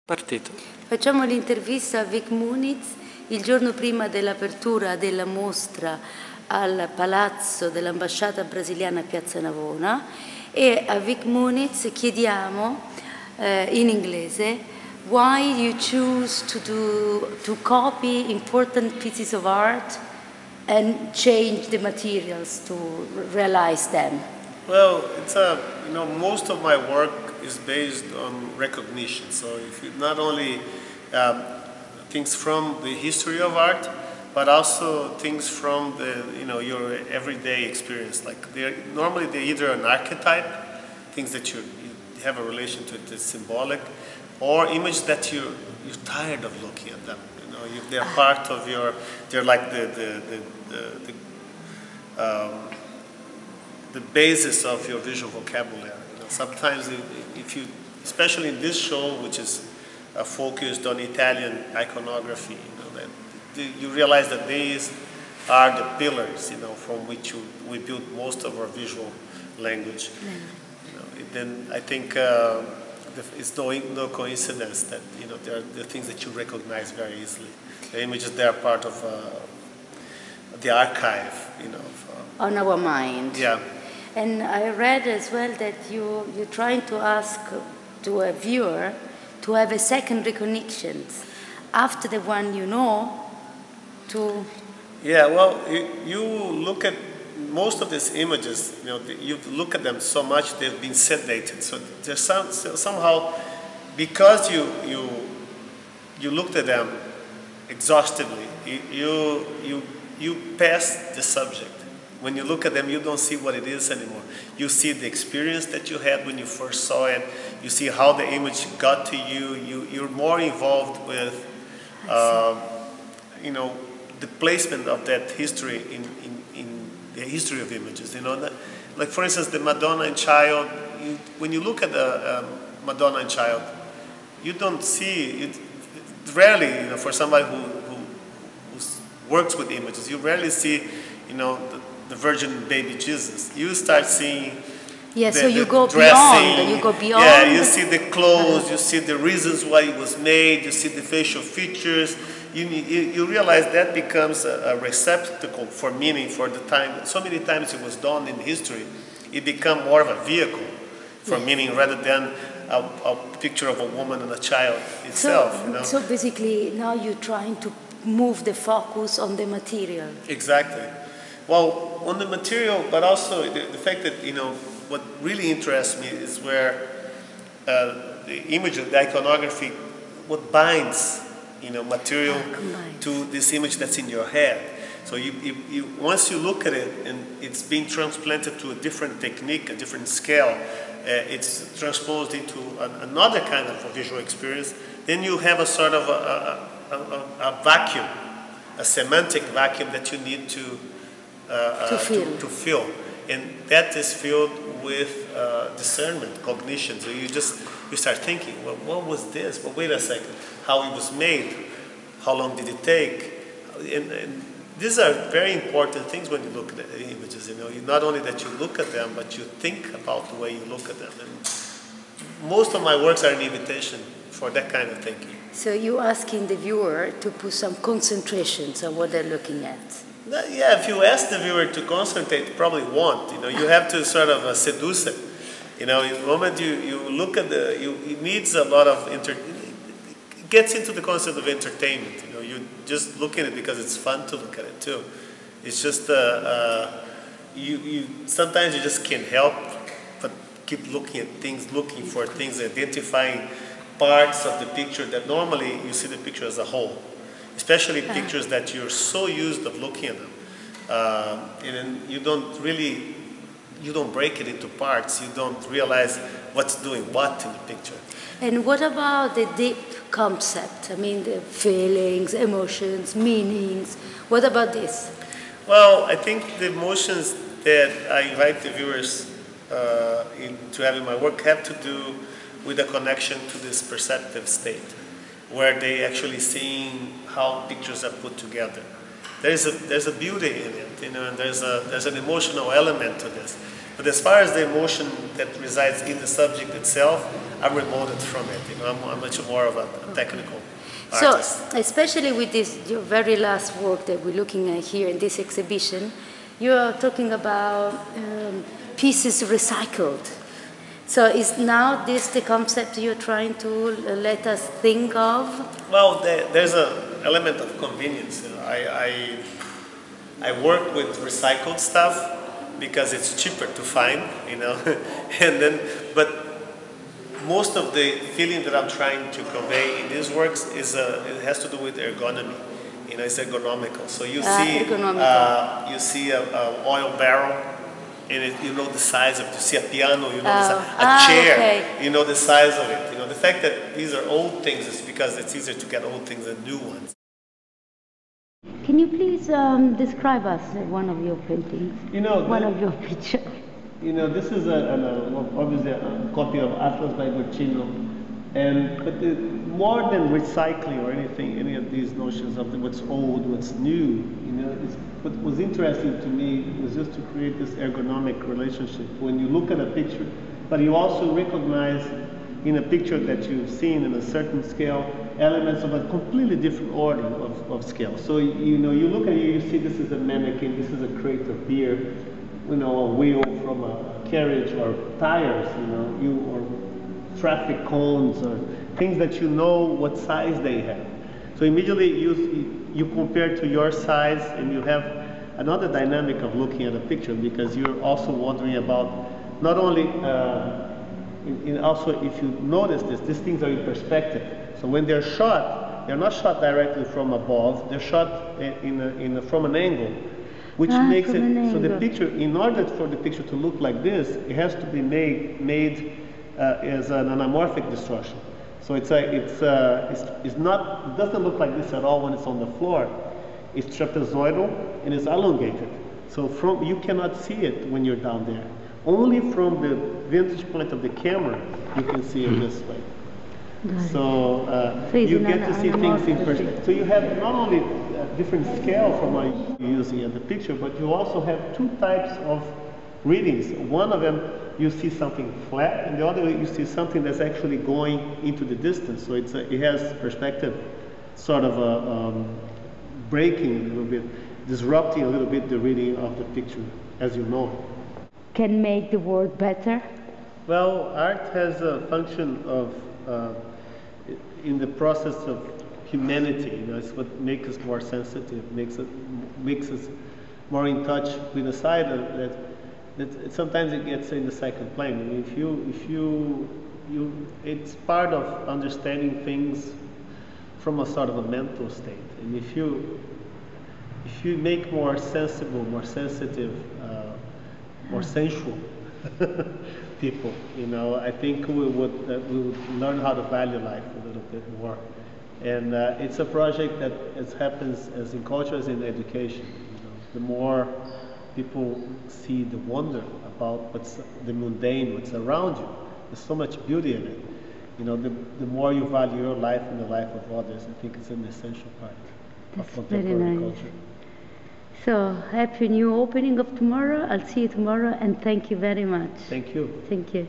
Partito. Facciamo l'intervista a Vik Muniz il giorno prima dell'apertura della mostra al palazzo dell'ambasciata brasiliana a Piazza Navona, e a Vik Muniz chiediamo in inglese why you choose to copy important pieces of art and change the materials to realize them. Well, it's most of my work is based on recognition. So if you not only things from the history of art, but also things from the your everyday experience. Like normally they're either an archetype, things that you have a relation to it, it's symbolic, or images that you're tired of looking at them. They're part of your. They're like the basis of your visual vocabulary. Sometimes if you, especially in this show, which is focused on Italian iconography, you realize that these are the pillars, from which we build most of our visual language. Then I think it's no coincidence that there are the things that you recognize very easily. The images, they are part of the archive, on our mind. Yeah. And I read as well that you're trying to ask to a viewer to have a second recognition after the one to... Yeah, well, you look at most of these images, you look at them so much, they've been sedated. So there's somehow, because you looked at them exhaustively, you pass the subject. When you look at them, you don't see what it is anymore. You see the experience that you had when you first saw it. You see how the image got to you. You're more involved with, the placement of that history in the history of images. Like for instance, the Madonna and Child. When you look at the Madonna and Child, you don't see it. Rarely, for somebody who works with images, you rarely see, the Virgin Baby Jesus. You start seeing so you go dressing, beyond. You go beyond. Yeah, you see the clothes, you see the reasons why it was made, you see the facial features. You realize that becomes a receptacle for meaning for the time. So many times it was done in history, it became more of a vehicle for meaning rather than a picture of a woman and a child itself. So basically now you're trying to move the focus on the material. Exactly. Well, on the material, but also the fact that, what really interests me is where the image of the iconography, what binds, material to this image that's in your head. So once you look at it and it's being transplanted to a different technique, a different scale, it's transposed into another kind of a visual experience, then you have a sort of a vacuum, a semantic vacuum that you need to fill, and that is filled with discernment, cognition. So you start thinking, well, what was this? Well, wait a second, how it was made, how long did it take? And these are very important things when you look at the images. Not only that you look at them, but you think about the way you look at them. And most of my works are an invitation for that kind of thinking. So you're asking the viewer to put some concentrations on what they're looking at. Yeah, if you ask the viewer to concentrate, probably won't. You have to sort of seduce it. In the moment you look at it needs a lot of it gets into the concept of entertainment. You just look at it because it's fun to look at it too. It's just sometimes you just can't help but keep looking at things, looking for things, identifying parts of the picture that normally you see the picture as a whole. Especially pictures that you're so used of looking at them, and then you don't break it into parts. You don't realize what's doing what in the picture. And what about the deep concept? I mean, the feelings, emotions, meanings. What about this? Well, I think the emotions that I invite the viewers to have in my work have to do with a connection to this perceptive state, where they actually seeing how pictures are put together. There's a beauty in it, and there's an emotional element to this. But as far as the emotion that resides in the subject itself, I'm remoted from it. You know, I'm much more of a technical So, artist. especially with this your very last work that we're looking at here in this exhibition, you are talking about pieces recycled. So is now this the concept you're trying to let us think of? Well, there's an element of convenience. You know, I work with recycled stuff because it's cheaper to find, you know, but most of the feeling that I'm trying to convey in these works is it has to do with ergonomy. You know, it's ergonomical. So you see an oil barrel, and you know the size of it. You see a piano, you know the size. A chair, okay. You know the size of it. You know, the fact that these are old things is because it's easier to get old things than new ones. Can you please describe us one of your paintings? You know, one of your pictures. You know, this is obviously a copy of Atlas by Guccino, but more than recycling or anything, any of these notions of what's old, what's new, you know, what was interesting to me was just to create this ergonomic relationship. When you look at a picture, but you also recognize in a picture that you've seen in a certain scale, elements of a completely different order of scale. So, you know, you look at it, you see this is a mannequin, this is a crate of beer, you know, a wheel from a carriage, or tires, you know, or traffic cones, or things that you know what size they have. So immediately you compare to your size, and you have another dynamic of looking at a picture, because you're also wondering about not only, also if you notice these things are in perspective. So when they're shot, they're not shot directly from above, they're shot from an angle. Which makes it, so the picture, in order for the picture to look like this, it has to be made as an anamorphic distortion. So it doesn't look like this at all when it's on the floor. It's trapezoidal and it's elongated. So you cannot see it when you're down there. Only from the vantage point of the camera, you can see it this way. So you get to see things in perspective. So you have not only a different scale from what you're using in the picture, but you also have two types of readings. One of them, you see something flat, and the other you see something that's actually going into the distance. So it has perspective, sort of breaking a little bit, disrupting a little bit the reading of the picture, as you know. Can make the world better? Well, art has a function of in the process of humanity. You know, it's what makes us more sensitive, makes us more in touch with a side that sometimes it gets in the second plane. I mean, it's part of understanding things from a sort of a mental state. And if you make more sensible, more sensitive, more sensual people, you know, I think we would learn how to value life a little bit more. And it's a project that happens as in culture as in education. You know, the more people see the wonder about what's the mundane, what's around you, there's so much beauty in it. You know, the more you value your life and the life of others, I think it's an essential part of contemporary culture. So, happy new opening of tomorrow. I'll see you tomorrow, and thank you very much. Thank you. Thank you.